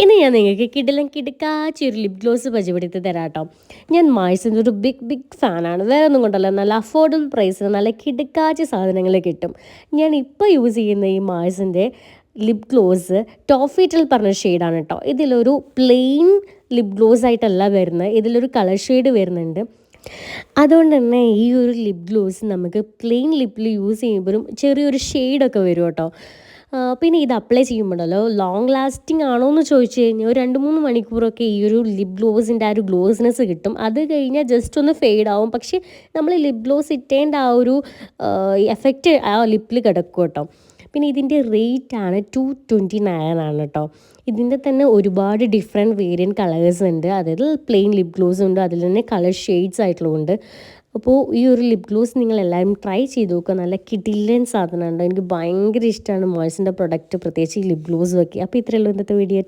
ഇന്ന് ഞാൻ നിങ്ങൾക്ക് കിടുക്കാച്ചി ഒരു ലിപ് ഗ്ലോസ് പരിചയപ്പെടുത്തി തരാം കേട്ടോ. ഞാൻ മായ്സിൻ്റെ ഒരു ബിഗ് ഫാനാണ്. വേറെ ഒന്നും കൊണ്ടല്ല, നല്ല അഫോർഡബിൾ പ്രൈസിന് നല്ല കിടുക്കാച്ചി സാധനങ്ങൾ കിട്ടും. ഞാൻ ഇപ്പോൾ യൂസ് ചെയ്യുന്ന ഈ മായ്സിൻ്റെ ലിപ് ഗ്ലോസ് ടോഫീറ്റൽ പറഞ്ഞ ഷെയ്ഡാണ് കേട്ടോ. ഇതിലൊരു പ്ലെയിൻ ലിപ് ഗ്ലോസ് ആയിട്ടല്ല വരുന്നത്, ഇതിലൊരു കളർ ഷെയ്ഡ് വരുന്നുണ്ട്. അതുകൊണ്ട് തന്നെ ഈ ഒരു ലിപ് ഗ്ലോസ് നമുക്ക് പ്ലെയിൻ ലിപ്പിൽ യൂസ് ചെയ്യുമ്പോഴും ചെറിയൊരു ഷെയ്ഡൊക്കെ വരും കേട്ടോ. പിന്നെ ഇത് അപ്ലൈ ചെയ്യുമ്പോഴല്ലോ ലോങ് ലാസ്റ്റിംഗ് ആണോ എന്ന് ചോദിച്ചു കഴിഞ്ഞാൽ ഒരു 2-3 മണിക്കൂറൊക്കെ ഈ ഒരു ലിപ് ഗ്ലോസിൻ്റെ ആ ഒരു ഗ്ലോസ്നെസ് കിട്ടും. അത് കഴിഞ്ഞാൽ ജസ്റ്റ് ഒന്ന് ഫെയ്ഡ് ആവും. പക്ഷേ നമ്മൾ ലിപ് ഗ്ലോസ് ഇട്ടേണ്ട ആ ഒരു എഫക്റ്റ് ആ ലിപ്പിൽ കിടക്കും കേട്ടോ. പിന്നെ ഇതിൻ്റെ റേറ്റാണ് 229 ആണ് കേട്ടോ. ഇതിൻ്റെ തന്നെ ഒരുപാട് ഡിഫറെൻറ്റ് വേരിയൻറ്റ് കളേഴ്സ് ഉണ്ട്. അതായത് പ്ലെയിൻ ലിപ് ഗ്ലോസ് ഉണ്ട്, അതിൽ തന്നെ കളർ ഷെയ്ഡ്സ് ആയിട്ടുള്ളതുണ്ട്. അപ്പോൾ ഈ ഒരു ലിപ് ഗ്ലോസ് നിങ്ങൾ എല്ലാവരും ട്രൈ ചെയ്ത് നോക്കുക. നല്ല കിടിലൻ സാധനമുണ്ട്. എനിക്ക് ഭയങ്കര ഇഷ്ടമാണ് മോയ്സിൻ്റെ പ്രൊഡക്റ്റ്, പ്രത്യേകിച്ച് ഈ ലിപ് ഗ്ലോസ് ഒക്കെ. അപ്പോൾ ഇത്രയേ ഉള്ളൂ ഇന്നത്തെ വീഡിയോ.